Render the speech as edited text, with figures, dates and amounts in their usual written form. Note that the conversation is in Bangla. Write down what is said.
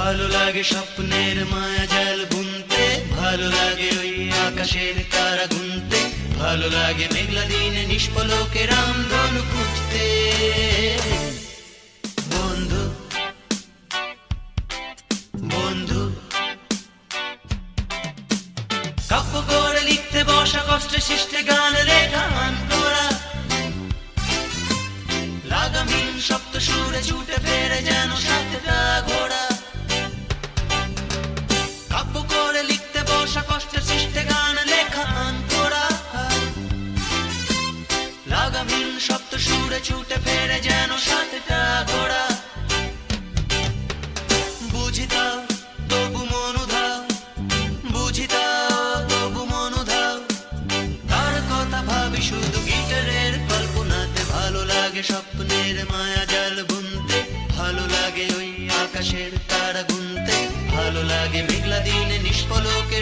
ভালো লাগে স্বপ্নের মায়াজাল বুনতে, ভালো লাগে ওই আকাশের তারা গুনতে, ভালো লাগে মেঘলা দিনে নিষ্পলকে রামধনু খুঁজতে। বন্ধু বন্ধু কাব্য করে লিখতে বসা কষ্টে সৃষ্টে গান লেখা মান করা, লাগামহীন সপ্ত সুরে ছুটে ফেরে যেন সাতটা ঘোড়া। কাব্য করে লিখতে বসা কষ্টে সৃষ্টে গান লেখা মান করা, লাগামহীন সপ্ত সুরে ছুটে ফেরে যেন সাতটা ঘোড়া। বুঝিতাও তবু মনুধাও, বুঝিতাও তবু মনুধাও, তার কথা ভাবি শুধু গিটারের কল্পনাতে। ভালো লাগে স্বপ্নের মায়াজাল বুনতে, ভালো লাগে ওই আকাশের তারা গুনতে, ভালো লাগে মেঘলা দিনে নিষ্পলকে